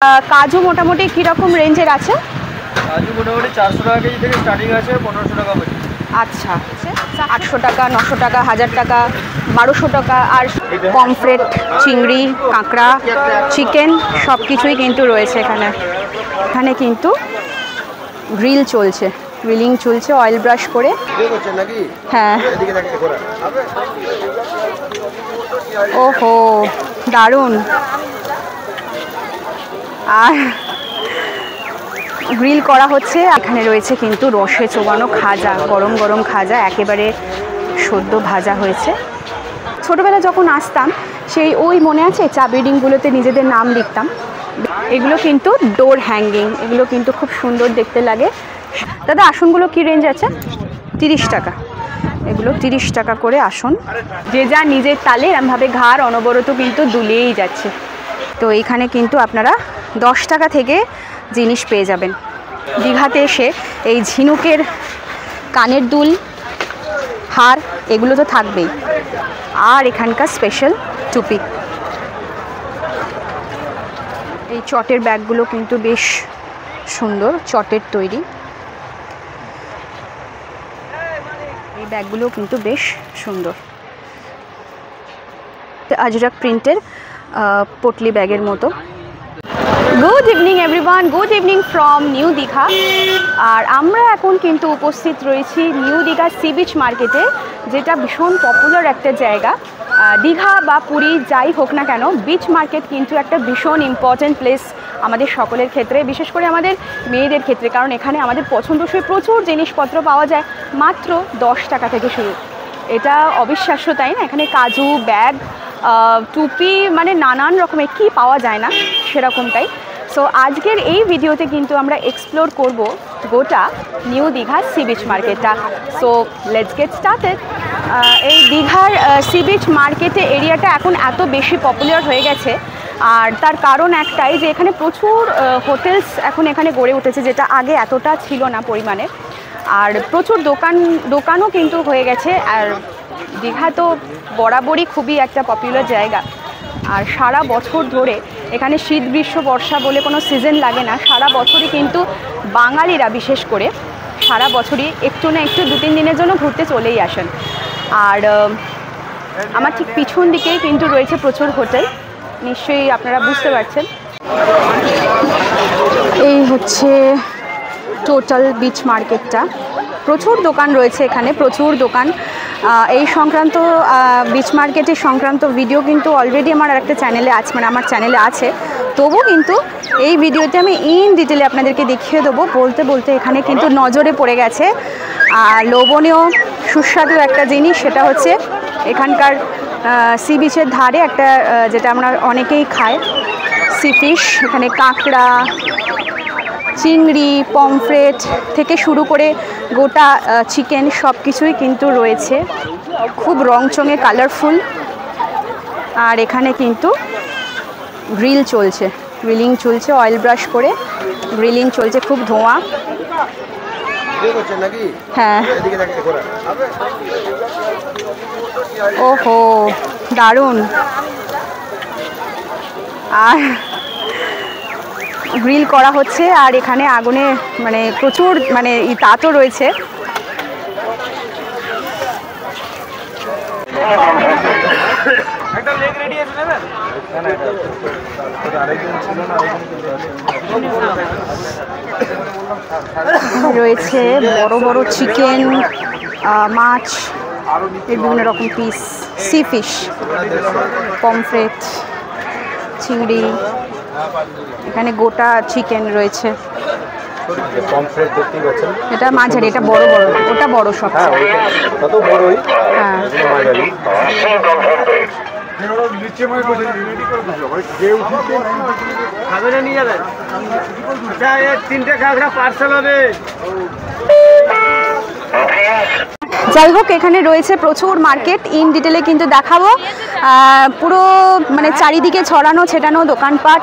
কাজু মোটামুটি কীরকম রেঞ্জের আছে? কাজু মোটামুটি 400 টাকা কেজি থেকে স্টার্টিং আছে, 1500 টাকা পর্যন্ত। আচ্ছা, 800 টাকা, 900 টাকা, 1000 টাকা, 1200 টাকা। আর পমফ্রেট, চিংড়ি, কাঁকড়া, চিকেন সব কিছুই কিন্তু রয়েছে এখানে। এখানে কিন্তু গ্রিল চলছে, গ্রিলিং চলছে অয়েল ব্রাশ করে। হ্যাঁ, ওহো দারুণ। আর গ্রিল করা হচ্ছে। এখানে রয়েছে কিন্তু রসে চোবানো খাজা, গরম গরম খাজা, একেবারে সদ্য ভাজা হয়েছে। ছোটোবেলা যখন আসতাম সেই ওই মনে আছে চা বিল্ডিংগুলোতে নিজেদের নাম লিখতাম। এগুলো কিন্তু ডোর হ্যাঙ্গিং, এগুলো কিন্তু খুব সুন্দর দেখতে লাগে। দাদা আসনগুলো কি রেঞ্জ আছে? 30 টাকা। এগুলো 30 টাকা করে আসন। যে যা নিজের তালে এরমভাবে ঘাড় অনবরত কিন্তু দুলিয়েই যাচ্ছে। তো এইখানে কিন্তু আপনারা 10 টাকা থেকে জিনিস পেয়ে যাবেন। দীঘাতে এসে এই ঝিনুকের কানের দুল, হার এগুলো তো থাকবেই। আর এখানকার স্পেশাল টুপি। এই চটের ব্যাগগুলো কিন্তু বেশ সুন্দর, চটের তৈরি। এই ব্যাগগুলো কিন্তু বেশ সুন্দর, আজরাক প্রিন্টের পটলি ব্যাগের মতো। Good evening everyone, good evening from New Digha. আর আমরা এখন কিন্তু উপস্থিত রয়েছি নিউ দীঘা সি বিচ মার্কেটে, যেটা ভীষণ পপুলার একটা জায়গা। দীঘা বা পুরী যাই হোক না কেন, বিচ মার্কেট কিন্তু একটা ভীষণ ইম্পর্ট্যান্ট প্লেস আমাদের সকলের ক্ষেত্রে, বিশেষ করে আমাদের মেয়েদের ক্ষেত্রে। কারণ এখানে আমাদের পছন্দসই প্রচুর জিনিসপত্র পাওয়া যায় মাত্র 10 টাকা থেকে শুরু। এটা অবিশ্বাস্য, তাই না? এখানে কাজু, ব্যাগ, টুপি, মানে নানান রকমের কি পাওয়া যায় না সেরকমটাই। সো আজকের এই ভিডিওতে কিন্তু আমরা এক্সপ্লোর করব গোটা নিউ দীঘা সি বিচ মার্কেটটা। So let's get started. এই দীঘার সি বিচ মার্কেটে এরিয়াটা এখন এত বেশি পপুলার হয়ে গেছে, আর তার কারণ একটাই যে এখানে প্রচুর হোটেলস এখন এখানে গড়ে উঠেছে, যেটা আগে এতটা ছিল না পরিমাণে। আর প্রচুর দোকানও কিন্তু হয়ে গেছে। আর দীঘা তো বরাবরই খুবই একটা পপুলার জায়গা। আর সারা বছর ধরে এখানে শীত, গ্রীষ্ম, বর্ষা বলে কোনো সিজন লাগে না। সারা বছরই কিন্তু বাঙালিরা বিশেষ করে সারা বছরই একটু না একটু 2-3 দিনের জন্য ঘুরতে চলেই আসেন। আর আমার ঠিক পিছন দিকেই কিন্তু রয়েছে প্রচুর হোটেল, নিশ্চয়ই আপনারা বুঝতে পারছেন। এই হচ্ছে টোটাল বিচ মার্কেটটা। প্রচুর দোকান রয়েছে এখানে, প্রচুর দোকান। এই সংক্রান্ত বিচ মার্কেটের সংক্রান্ত ভিডিও কিন্তু অলরেডি আমার একটা চ্যানেলে আছে, মানে আমার চ্যানেলে আছে। তবু কিন্তু এই ভিডিওতে আমি ইন ডিটেলে আপনাদেরকে দেখিয়ে দেবো। বলতে বলতে এখানে কিন্তু নজরে পড়ে গেছে লোভনীয় সুস্বাদু একটা জিনিস, সেটা হচ্ছে এখানকার সি বিচের ধারে একটা যেটা আমরা অনেকেই খাই, সি ফিশ। এখানে কাঁকড়া, চিংড়ি, পমফ্রেট থেকে শুরু করে গোটা চিকেন সব কিছুই কিন্তু রয়েছে, খুব রংচঙে কালারফুল। আর এখানে কিন্তু গ্রিল চলছে, গ্রিলিং চলছে অয়েল ব্রাশ করে, গ্রিলিং চলছে, খুব ধোঁয়া। হ্যাঁ, ওহো দারুণ। আর গ্রিল করা হচ্ছে, আর এখানে আগুনে মানে প্রচুর মানে তাতও রয়েছে। রয়েছে বড় বড় চিকেন, মাছ, এর বিভিন্ন রকম পিস, সি ফিশ, পমফ্রেট, চিংড়ি। এখানে গোটা চিকেন রয়েছে। এটা মাঝারি, এটা বড় বড়, ওটা বড় সব। হ্যাঁ, যাই হোক এখানে রয়েছে প্রচুর মার্কেট, ইন ডিটেলে কিন্তু দেখাবো। পুরো মানে চারিদিকে ছড়ানো ছেটানো দোকানপাট,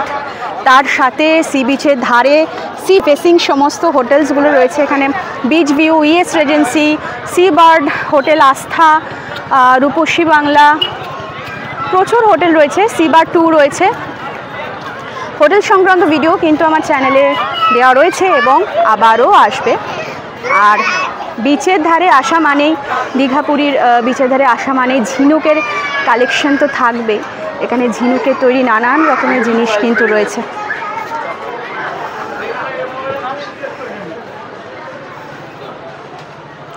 তার সাথে সি বিচের ধারে সি ফেসিং সমস্ত হোটেলসগুলো রয়েছে এখানে। Beach view, E S regency, sea bird hotel, Astha, Rupasi Bangla, প্রচুর হোটেল রয়েছে। সি বার্ড 2 রয়েছে। হোটেল সংক্রান্ত ভিডিও কিন্তু আমার চ্যানেলে দেওয়া রয়েছে এবং আবারও আসবে। আর বিচের ধারে আসা মানেই দীঘা পুরীর বিচের ধারে আসা মানেই ঝিনুকের কালেকশন তো থাকবে। এখানে ঝিনুকের তৈরি নানান রকমের জিনিস কিন্তু রয়েছে।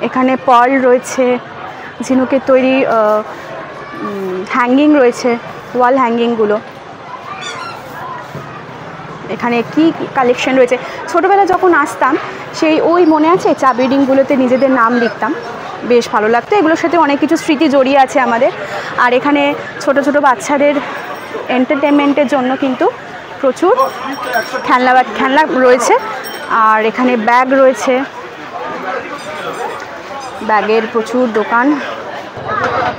এখানে পার্ল রয়েছে, ঝিনুকের তৈরি হ্যাঙ্গিং রয়েছে, ওয়াল হ্যাঙ্গিংগুলো। এখানে কি কালেকশন রয়েছে, ছোটোবেলা যখন আসতাম সেই ওই মনে আছে চা বিল্ডিংগুলোতে নিজেদের নাম লিখতাম, বেশ ভালো লাগতো। এগুলোর সাথে অনেক কিছু স্মৃতি জড়িয়ে আছে আমাদের। আর এখানে ছোট ছোট বাচ্চাদের এন্টারটেনমেন্টের জন্য কিন্তু প্রচুর খেলনা রয়েছে। আর এখানে ব্যাগ রয়েছে, ব্যাগের প্রচুর দোকান।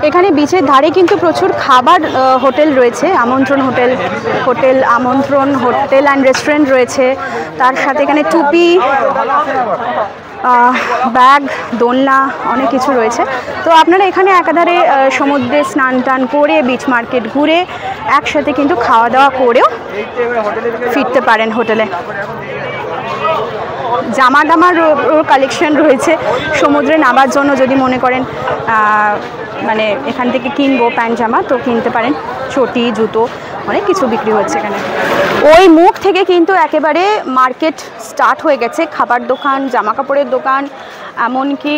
এখানে বিচের ধারে কিন্তু প্রচুর খাবার হোটেল রয়েছে, আমন্ত্রণ হোটেল আমন্ত্রণ হোটেল অ্যান্ড রেস্টুরেন্ট রয়েছে। তার সাথে এখানে টুপি, ব্যাগ, দোলনা অনেক কিছু রয়েছে। তো আপনারা এখানে একাধারে সমুদ্রে স্নান টান করে বিচ মার্কেট ঘুরে একসাথে কিন্তু খাওয়া দাওয়া করেও ফিরতে পারেন হোটেলে। জামা টামার কালেকশন রয়েছে সমুদ্রে নামার জন্য, যদি মনে করেন মানে এখান থেকে কিনবো প্যান্ট জামা তো কিনতে পারেন। চটি, জুতো অনেক কিছু বিক্রি হচ্ছে এখানে। ওই মুখ থেকে কিন্তু একেবারে মার্কেট স্টার্ট হয়ে গেছে, খাবার দোকান, জামা কাপড়ের দোকান, এমনকি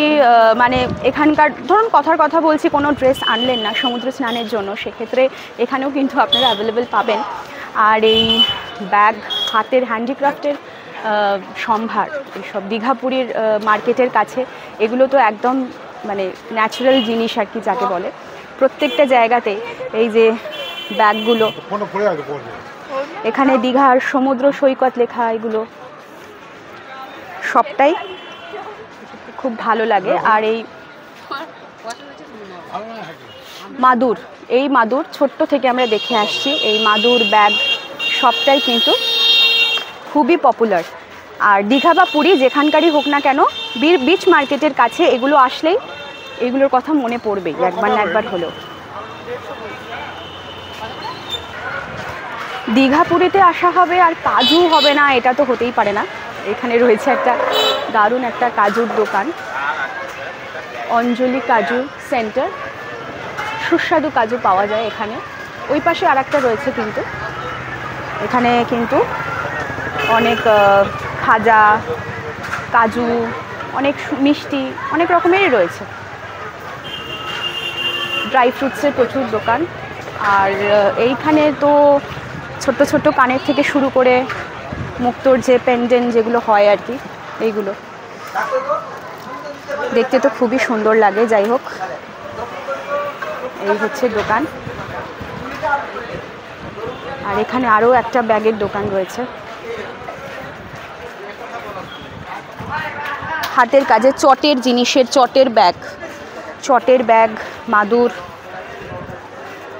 মানে এখানকার ধরুন কথার কথা বলছি, কোনো ড্রেস আনলেন না সমুদ্র স্নানের জন্য, সেক্ষেত্রে এখানেও কিন্তু আপনারা অ্যাভেলেবেল পাবেন। আর এই ব্যাগ, হাতের হ্যান্ডিক্রাফটের সম্ভার, এইসব দীঘাপুরীর মার্কেটের কাছে এগুলো তো একদম মানে ন্যাচারাল জিনিস আর কি যাকে বলে। প্রত্যেকটা জায়গাতে এই যে ব্যাগগুলো, এখানে দীঘার সমুদ্র সৈকত লেখা, এগুলো সবটাই খুব ভালো লাগে। আর এই মাদুর ছোট্ট থেকে আমরা দেখে আসছি, এই মাদুর ব্যাগ সবটাই কিন্তু খুবই পপুলার। আর দীঘা বা পুরী যেখানকারই হোক না কেন, বিচ মার্কেটের কাছে এগুলো আসলেই এগুলোর কথা মনে পড়বেই একবার না একবার হলেও। দীঘা পুরীতে আসা হবে আর কাজু হবে না, এটা তো হতেই পারে না। এখানে রয়েছে একটা দারুণ একটা কাজুর দোকান, অঞ্জলি কাজু সেন্টার। সুস্বাদু কাজু পাওয়া যায় এখানে। ওই পাশে আর একটা রয়েছে, কিন্তু এখানে কিন্তু অনেক খাজা, কাজু, অনেক মিষ্টি, অনেক রকমেরই রয়েছে। ড্রাই ফ্রুটসের প্রচুর দোকান। আর এইখানে তো ছোট্ট ছোট্ট কানের থেকে শুরু করে মুক্তোর যে পেন্ডেন্ট যেগুলো হয় আর কি, এইগুলো দেখতে তো খুবই সুন্দর লাগে। যাই হোক, এই হচ্ছে দোকান। আর এখানে আরও একটা ব্যাগের দোকান রয়েছে, হাতের কাজে চটের জিনিসের, চটের ব্যাগ, মাদুর,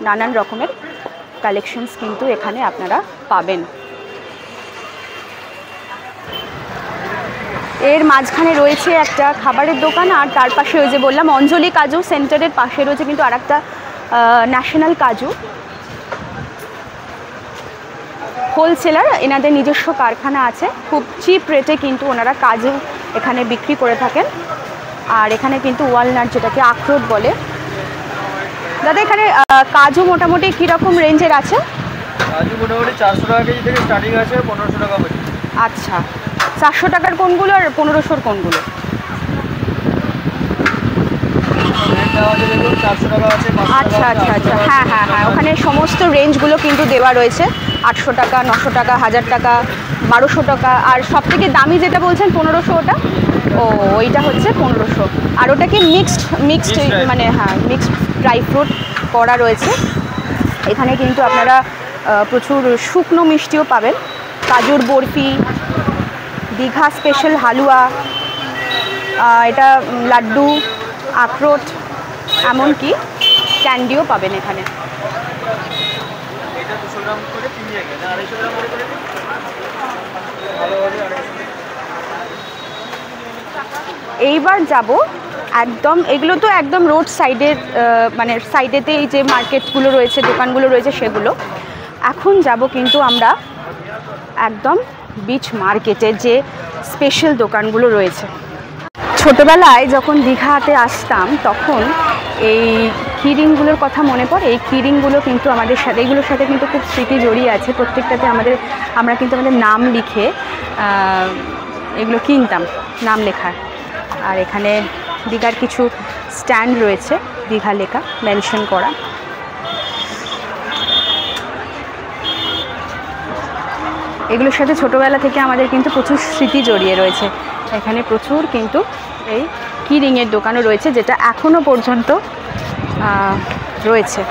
নানান রকমের কালেকশনস কিন্তু এখানে আপনারা পাবেন। এর মাঝখানে রয়েছে একটা খাবারের দোকান, আর তার পাশে ওই যে বললাম অঞ্জলি কাজু সেন্টারের পাশে রয়েছে কিন্তু আর একটা ন্যাশনাল কাজু হোলসেলার। এনাদের নিজস্ব কারখানা আছে, খুব চিপ রেটে কিন্তু ওনারা কাজু এখানে বিক্রি করে থাকেন। আর এখানে কিন্তু ওয়ালনাট, যেটাকে আখরোট বলে। দাদা এখানে কাজু মোটামুটি কীরকম রেঞ্জের আছে? কাজু মোটামুটি 400 টাকা কেজি থেকে স্টার্টিং আছে, 1500 টাকা পর্যন্ত। আচ্ছা, 400 টাকার কোনগুলো আর 1500-র কোনগুলো? 400 টাকা আছে। আচ্ছা আচ্ছা আচ্ছা, হ্যাঁ হ্যাঁ হ্যাঁ, ওখানে সমস্ত রেঞ্জগুলো কিন্তু দেওয়া রয়েছে। 800 টাকা, 900 টাকা, 1000 টাকা, 1200 টাকা। আর সব থেকে দামি যেটা বলছেন 1500, ওটা ওইটা হচ্ছে 1500। আর ওটা কি মিক্সড মানে হ্যাঁ, মিক্সড ড্রাই ফ্রুট করা রয়েছে। এখানে কিন্তু আপনারা প্রচুর শুকনো মিষ্টিও পাবেন, কাজুর বরফি, দীঘা স্পেশাল হালুয়া, এটা লাড্ডু, আখরোট, এমনকি ক্যান্ডিও পাবেন এখানে। এইবার যাব একদম, এগুলো তো একদম রোড সাইডের মানে সাইডেতে এই যে মার্কেটগুলো রয়েছে, দোকানগুলো রয়েছে সেগুলো। এখন যাব কিন্তু আমরা একদম বিচ মার্কেটের যে স্পেশাল দোকানগুলো রয়েছে। ছোটোবেলায় যখন দীঘাতে আসতাম তখন এই কিরিংগুলোর কথা মনে পড়ে। এই কিরিংগুলো কিন্তু আমাদের সাথে, এইগুলোর সাথে কিন্তু খুব স্মৃতি জড়িয়ে আছে। প্রত্যেকটাতে আমরা কিন্তু আমাদের নাম লিখে এগুলো কিনতাম, নাম লেখার। আর এখানে দীঘার কিছু স্ট্যান্ড রয়েছে, দীঘা লেখা, মেনশন করা। এগুলোর সাথে ছোটোবেলা থেকে আমাদের কিন্তু প্রচুর স্মৃতি জড়িয়ে রয়েছে। এখানে প্রচুর কিন্তু এই কিরিংয়ের দোকানও রয়েছে, যেটা এখনও পর্যন্ত রয়েছে।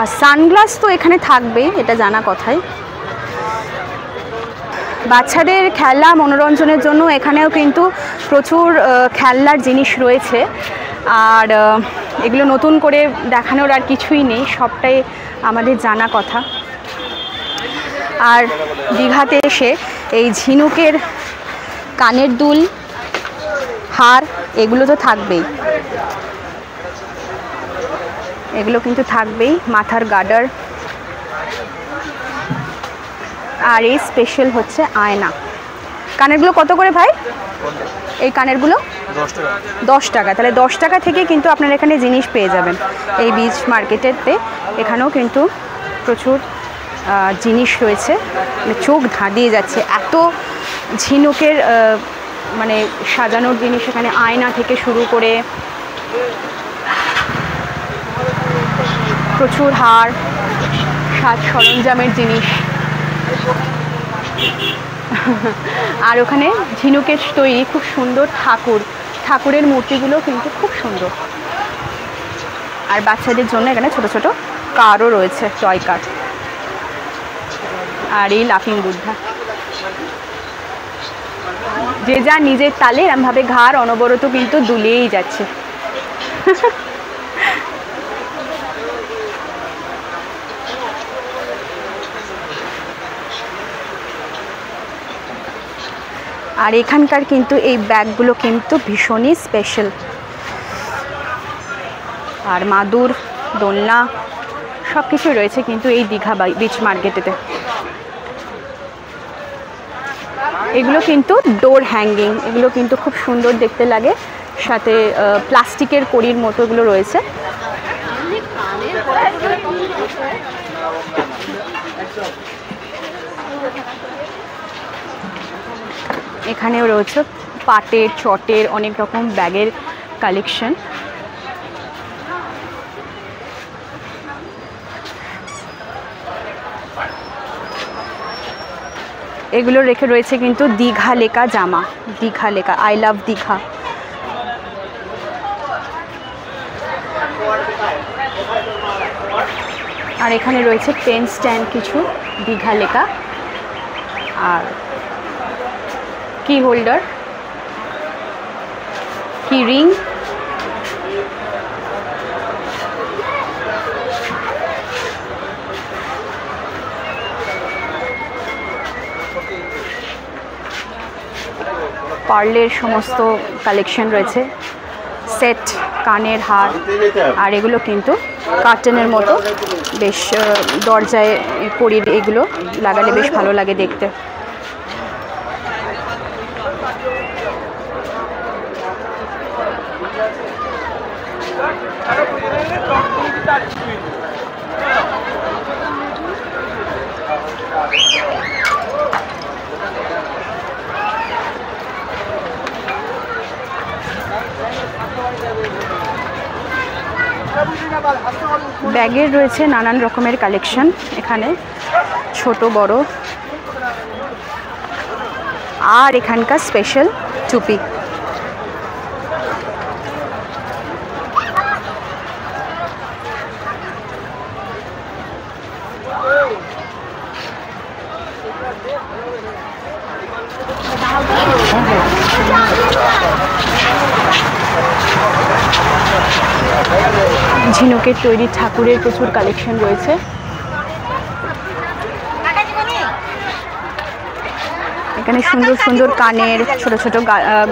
আর সানগ্লাস তো এখানে থাকবেই, এটা জানা কথাই। বাচ্চাদের খেলা মনোরঞ্জনের জন্য এখানেও কিন্তু প্রচুর খেলনার জিনিস রয়েছে। আর এগুলো নতুন করে দেখানোর আর কিছুই নেই, সবটাই আমাদের জানা কথা। আর দীঘাতে এসে এই ঝিনুকের কানের দুল, হার, এগুলো তো থাকবেই, এগুলো কিন্তু থাকবেই। মাথার গার্ডার। আর এই স্পেশাল হচ্ছে আয়না। কানেরগুলো কত করে ভাই? এই কানেরগুলো 10 টাকা। তাহলে 10 টাকা থেকে কিন্তু আপনারা এখানে জিনিস পেয়ে যাবেন এই বিচ মার্কেটেতে। এখানেও কিন্তু প্রচুর জিনিস রয়েছে, মানে চোখ ধাঁধিয়ে যাচ্ছে, এত ঝিনুকের মানে সাজানোর জিনিস এখানে। আয়না থেকে শুরু করে প্রচুর হার, সাজ সরঞ্জামের জিনিস। আর ওখানে ঝিনুকের তৈরি খুব সুন্দর ঠাকুরের মূর্তিগুলো কিন্তু খুব সুন্দর। আর বাচ্চাদের জন্য এখানে ছোট ছোট কারও রয়েছে, টয় কার। আর এই লাফিং বুদ্ধা, যে যা নিজের তালে এরমভাবে ঘাড় অনবরত কিন্তু দুলিয়েই যাচ্ছে। আর এখানকার কিন্তু এই ব্যাগগুলো কিন্তু ভীষণই স্পেশাল। আর মাদুর, দোলনা সব কিছু রয়েছে কিন্তু এই দীঘা বিচ মার্কেটেতে। এগুলো কিন্তু ডোর হ্যাঙ্গিং, এগুলো কিন্তু খুব সুন্দর দেখতে লাগে। সাথে প্লাস্টিকের কড়ির মতো এগুলো রয়েছে। এখানেও রয়েছে পাটের, চটের অনেক রকম ব্যাগের কালেকশন। এগুলো রেখে রয়েছে কিন্তু দীঘা লেখা জামা, দীঘা লেখা, আই লাভ দীঘা। আর এখানে রয়েছে পেন স্ট্যান্ড কিছু, দীঘা লেখা। আর কি হোল্ডার, কি রিং। পার্লের সমস্ত কালেকশন রয়েছে, সেট, কানের হার। আর এগুলো কিন্তু কার্টেনের মতো, বেশ দরজায় পরিয়ে এগুলো লাগালে বেশ ভালো লাগে দেখতে। ব্যাগের রয়েছে নানান রকমের কালেকশন এখানে, ছোট বড়। আর এখানকার স্পেশাল টুপি। ঝিনুকের তৈরি ঠাকুরের প্রচুর কালেকশন রয়েছে। এখানে সুন্দর সুন্দর কানের, ছোট ছোট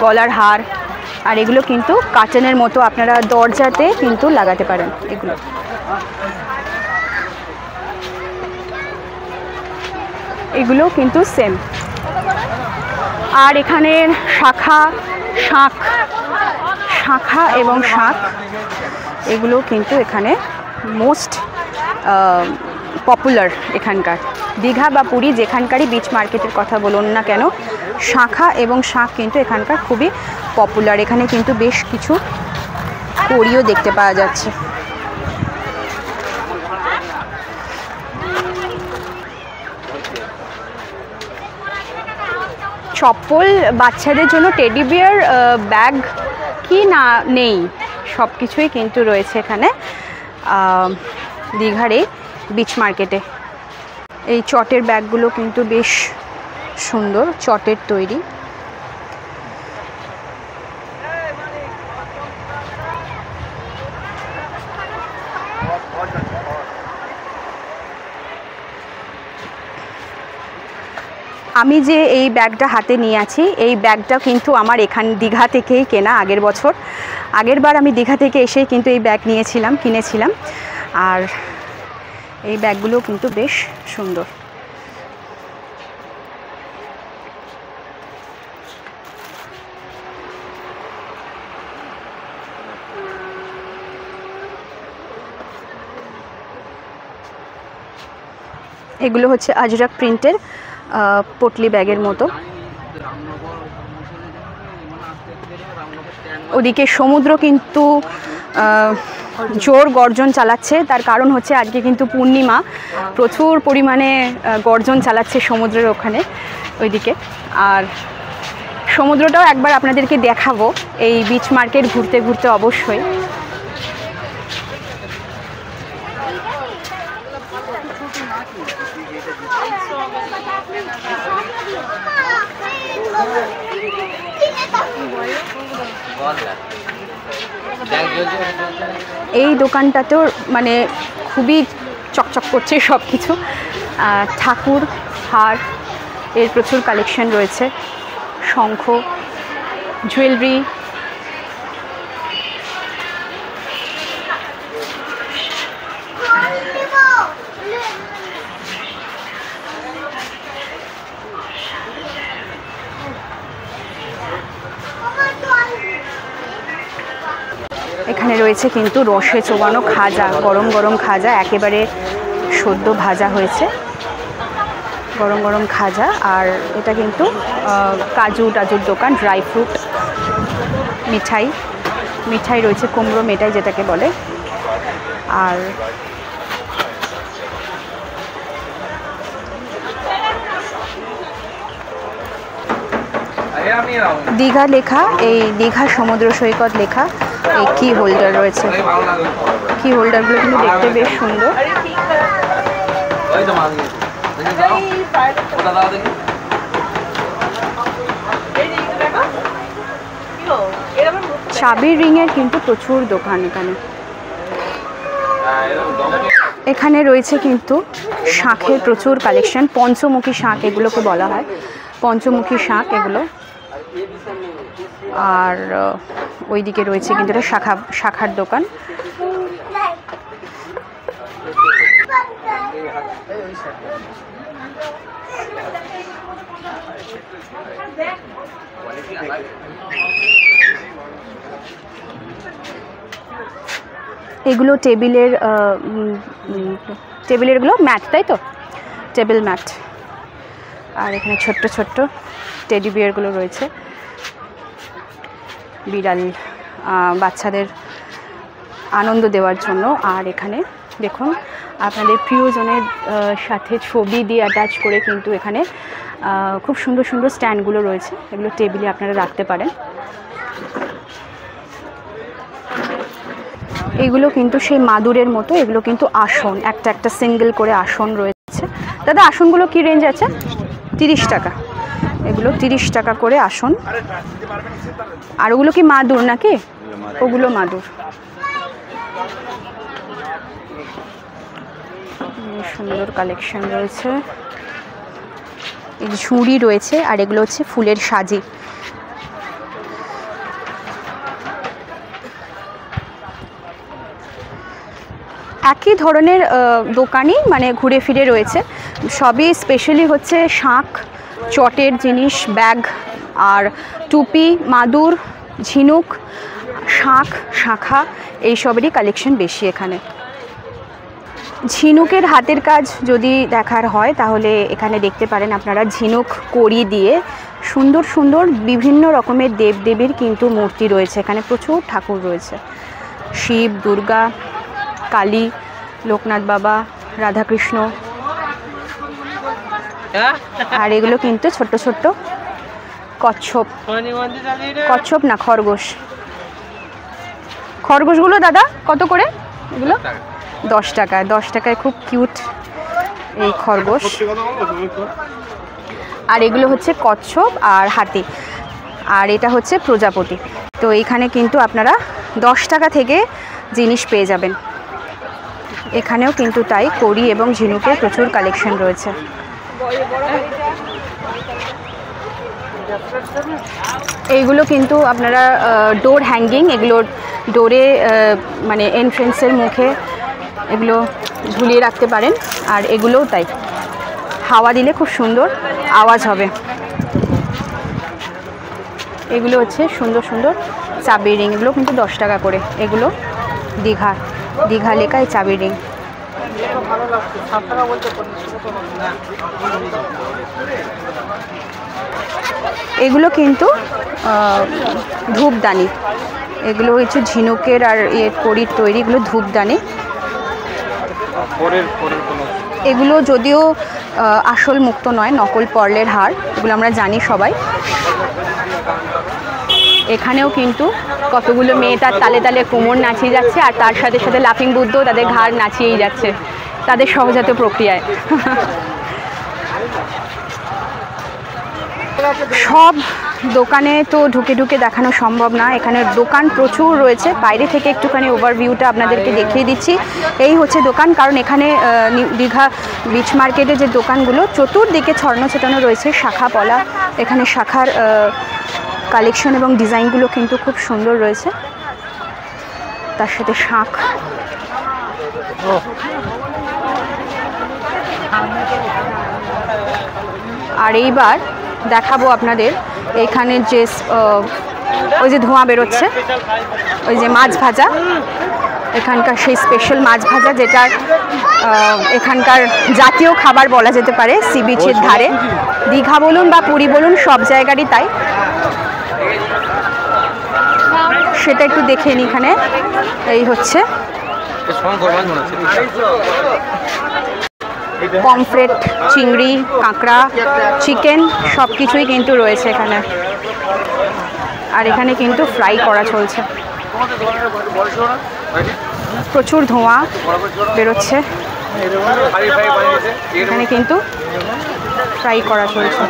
গলার হার। আর এগুলো কিন্তু কার্টেনের মতো, আপনারা দরজাতে কিন্তু লাগাতে পারেন এগুলো। এগুলো কিন্তু সেম। আর এখানের শাঁখা এবং শাঁখ এগুলো কিন্তু এখানে মোস্ট পপুলার। এখানকার দীঘা বা পুরী যেখানকারই বিচ মার্কেটের কথা বলুন না কেন, শাঁখা এবং শাঁখ কিন্তু এখানকার খুবই পপুলার। এখানে কিন্তু বেশ কিছু কড়িও দেখতে পাওয়া যাচ্ছে। চপ্পল, বাচ্চাদের জন্য টেডি বিয়ার, ব্যাগ কি না নেই, সব কিছুই কিন্তু রয়েছে এখানে দীঘার এই বিচ মার্কেটে। এই চটের ব্যাগগুলো কিন্তু বেশ সুন্দর, চটের তৈরি। আমি যে এই ব্যাগটা হাতে নিয়ে আছি, এই ব্যাগটা কিন্তু আমার দীঘা থেকেই কেনা। আগের বার আমি দীঘা থেকে এসেই কিন্তু এই ব্যাগ কিনেছিলাম। আর এই ব্যাগগুলো কিন্তু বেশ সুন্দর। এগুলো হচ্ছে আজরাক প্রিন্টের পটলি ব্যাগের মতো। ওদিকে সমুদ্র কিন্তু জোর গর্জন চালাচ্ছে, তার কারণ হচ্ছে আজকে কিন্তু পূর্ণিমা, প্রচুর পরিমাণে গর্জন চালাচ্ছে সমুদ্রের ওখানে ওইদিকে। আর সমুদ্রটাও একবার আপনাদেরকে দেখাবো এই বিচ মার্কেট ঘুরতে ঘুরতে অবশ্যই। এই দোকানটাতেও মানে খুবই চকচক করছে সব কিছু। ঠাকুর হার এর প্রচুর কালেকশন রয়েছে, শঙ্খ, জুয়েলারি। এখানে রয়েছে কিন্তু রসে চোবানো খাজা, গরম গরম খাজা, একেবারে সদ্য ভাজা হয়েছে গরম গরম খাজা। আর এটা কিন্তু কাজু টাজুর দোকান, ড্রাই ফ্রুট, মিঠাই রয়েছে, কুমড়ো মিঠাই যেটাকে বলে। আর দীঘা লেখা, এই দীঘা সমুদ্র সৈকত লেখা এই কি হোল্ডার রয়েছে। কি হোল্ডারগুলো কিন্তু দেখতে বেশ সুন্দর। চাবির রিংয়ের কিন্তু প্রচুর দোকান এখানে রয়েছে কিন্তু শাঁখের প্রচুর কালেকশন, পঞ্চমুখী শাঁখ এগুলোকে বলা হয়, পঞ্চমুখী শাঁখ এগুলো। আর ওইদিকে রয়েছে কিন্তু এটা শাখার দোকান। এগুলো টেবিলের এগুলো ম্যাট, তাই তো, টেবিল ম্যাট। আর এখানে ছোট্ট ছোট্ট টেডি বিয়ারগুলো রয়েছে, বিড়াল, বাচ্চাদের আনন্দ দেওয়ার জন্য। আর এখানে দেখুন আপনাদের প্রিয়জনের সাথে ছবি দিয়ে অ্যাটাচ করে কিন্তু এখানে খুব সুন্দর সুন্দর স্ট্যান্ডগুলো রয়েছে, এগুলো টেবিলে আপনারা রাখতে পারেন। এগুলো কিন্তু সেই মাদুরের মতো, এগুলো কিন্তু আসন, একটা সিঙ্গেল করে আসন রয়েছে। দাদা আসনগুলো কি রেঞ্জ আছে? 30 টাকা, এগুলো 30 টাকা করে আসন। আর ওগুলো কি মাদুর নাকি? ওগুলো মাদুর। সুন্দর কালেকশন রয়েছে, এই ঝুড়ি রয়েছে, আর এগুলো হচ্ছে ফুলের সাজি। একই ধরনের দোকানই মানে ঘুরে ফিরে রয়েছে, সবই স্পেশালি হচ্ছে শাঁখ, চটের জিনিস, ব্যাগ আর টুপি, মাদুর, ঝিনুক, শাঁখ, শাঁখা এইসবেরই কালেকশন বেশি এখানে। ঝিনুকের হাতের কাজ যদি দেখার হয় তাহলে এখানে দেখতে পারেন আপনারা, ঝিনুক কড়ি দিয়ে সুন্দর সুন্দর বিভিন্ন রকমের দেবদেবীর কিন্তু মূর্তি রয়েছে এখানে, প্রচুর ঠাকুর রয়েছে, শিব, দুর্গা, কালী, লোকনাথ বাবা, রাধাকৃষ্ণ। আর এগুলো কিন্তু ছোট্ট ছোট্ট কচ্ছপ, কচ্ছপ না খরগোশ। খরগোশগুলো দাদা কত করে এগুলো? 10 টাকায়, 10 টাকায় খুব কিউট এই খরগোশ। আর এগুলো হচ্ছে কচ্ছপ আর হাতি, আর এটা হচ্ছে প্রজাপতি। তো এইখানে কিন্তু আপনারা 10 টাকা থেকে জিনিস পেয়ে যাবেন। এখানেও কিন্তু তাই কড়ি এবং ঝিনুকের প্রচুর কালেকশন রয়েছে। এইগুলো কিন্তু আপনারা ডোর হ্যাঙ্গিং, এগুলো ডোরে মানে এন্ট্রেন্সের মুখে এগুলো ঝুলিয়ে রাখতে পারেন। আর এগুলোও তাই, হাওয়া দিলে খুব সুন্দর আওয়াজ হবে। এগুলো হচ্ছে সুন্দর সুন্দর চাবি রিং, এগুলো কিন্তু 10 টাকা করে। এগুলো দীঘা লেখায় চাবি রিং। এগুলো কিন্তু ধূপদানি, এগুলো হচ্ছে ঝিনুকের আর কড়ির তৈরি, এগুলো ধূপদানি। এগুলো যদিও আসল মুক্ত নয়, নকল পর্লের হার, এগুলো আমরা জানি সবাই। এখানেও কিন্তু কতগুলো মেয়ে তার তালে তালে কোমর নাচিয়ে যাচ্ছে, আর তার সাথে সাথে লাফিং বুদ্ধ তাদের ঘাড় নাচিয়েই যাচ্ছে তাদের সহজাত প্রক্রিয়ায়। সব দোকানে তো ঢুকে ঢুকে দেখানো সম্ভব না, এখানে দোকান প্রচুর রয়েছে। বাইরে থেকে একটুখানি ওভারভিউটা আপনাদেরকে দেখিয়ে দিচ্ছি। এই হচ্ছে দোকান, কারণ এখানে দীঘা বিচ মার্কেটে যে দোকানগুলো চতুর্দিকে ছড়ানো ছিটানো রয়েছে শাখা পলা, এখানে শাখার কালেকশন এবং ডিজাইনগুলো কিন্তু খুব সুন্দর রয়েছে, তার সাথে শাঁখ। আর এইবার দেখাবো আপনাদের এখানে যে ওই যে ধোঁয়া বেরোচ্ছে, ওই যে মাছ ভাজা, এখানকার সেই স্পেশাল মাছ ভাজা, যেটা এখানকার জাতীয় খাবার বলা যেতে পারে সি বিচের ধারে। দীঘা বলুন বা পুরী বলুন, সব জায়গারই তাই। সেটা একটু দেখে নিই। এখানে এই হচ্ছে পমফ্রেট, চিংড়ি, কাঁকড়া, চিকেন সব কিছুই কিন্তু রয়েছে এখানে। আর এখানে কিন্তু ফ্রাই করা চলছে, প্রচুর ধোঁয়া বেরোচ্ছে, এখানে কিন্তু ফ্রাই করা চলছে,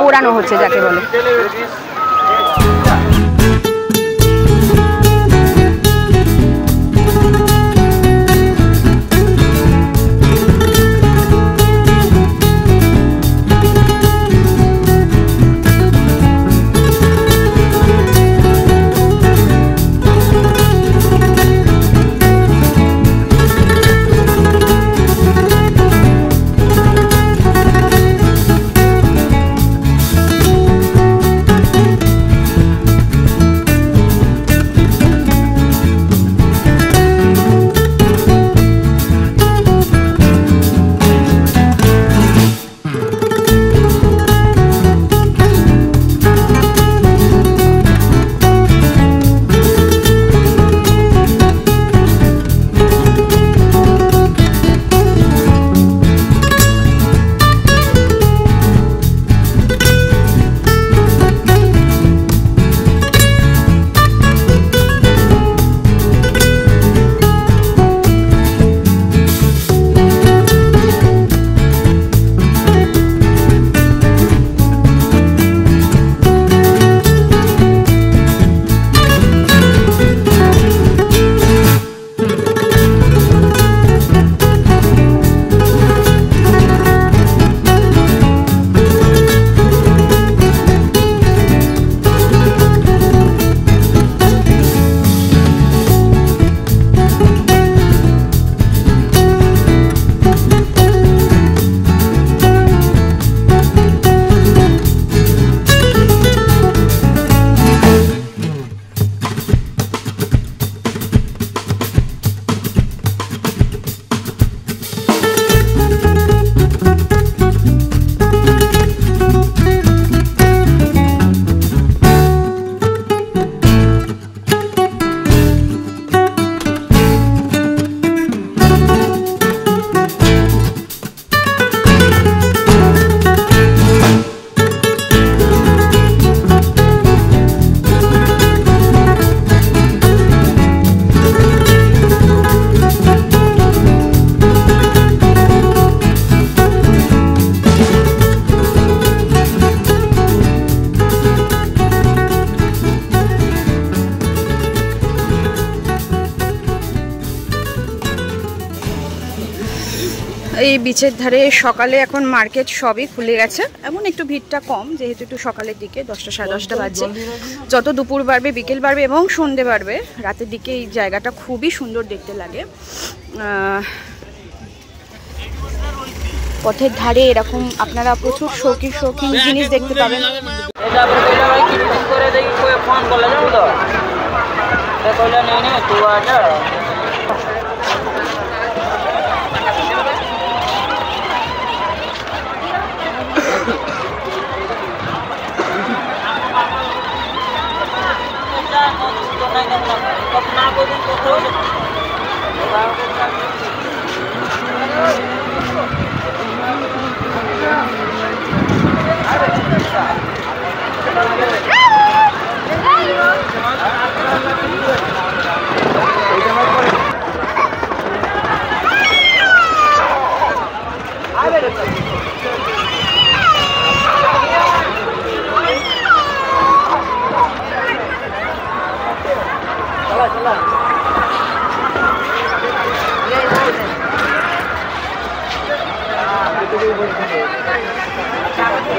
পোড়ানো হচ্ছে যাকে বলে। বিচের ধারে সকালে এখন মার্কেট সবই খুলে গেছে, এমন একটু ভিড়টা কম যেহেতু একটু সকালের দিকে 10টা সাড়ে 10টা বাজছে। যত দুপুর বাড়বে, বিকেল বাড়বে এবং সন্ধে বাড়বে, রাতের দিকে এই জায়গাটা খুবই সুন্দর দেখতে লাগে। পথের ধারে এরকম আপনারা প্রচুর শৌখিন জিনিস দেখতে পাবেন।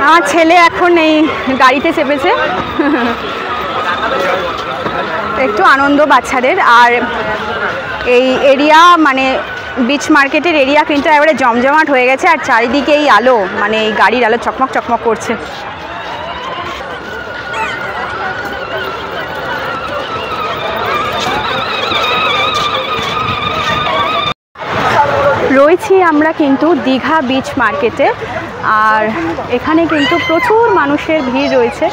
আমার ছেলে এখন এই গাড়িতে চেপেছে, একটু আনন্দ বাচ্চাদের। আর এই এরিয়া মানে বিচ মার্কেটের এরিয়া কিন্তু এবারে জমজমাট হয়ে গেছে, আর চারিদিকে এই আলো, মানে এই গাড়ির আলো চকমক চকমক করছে। রয়েছি আমরা কিন্তু দীঘা বিচ মার্কেটে, আর এখানে কিন্তু প্রচুর মানুষের ভিড় রয়েছে।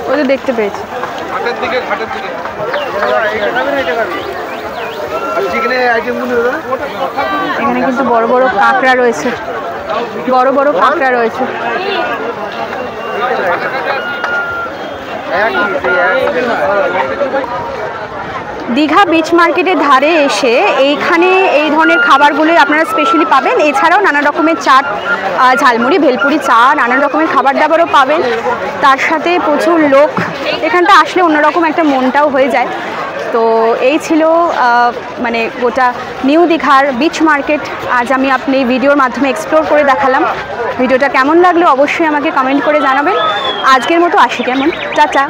ওই তো দেখতে পেয়েছি এখানে কিন্তু বড় বড় কাঁকড়া রয়েছে, বড় বড় কাঁকড়া রয়েছে। দীঘা বিচ মার্কেটের ধারে এসে এইখানে এই ধরনের খাবারগুলো আপনারা স্পেশালি পাবেন। এছাড়াও নানা রকমের চাট, ঝালমুড়ি, ভেলপুরি, চা, নানান রকমের খাবার দাবারও পাবেন। তার সাথে প্রচুর লোক, এখানটা আসলে অন্যরকম একটা মনটাও হয়ে যায়। তো এই ছিল মানে গোটা নিউ দীঘার বিচ মার্কেট। আজ আমি আপনি ভিডিওর মাধ্যমে এক্সপ্লোর করে দেখালাম। ভিডিওটা কেমন লাগলো অবশ্যই আমাকে কমেন্ট করে জানাবেন। আজকের মতো আসি, কেমন, টাটা।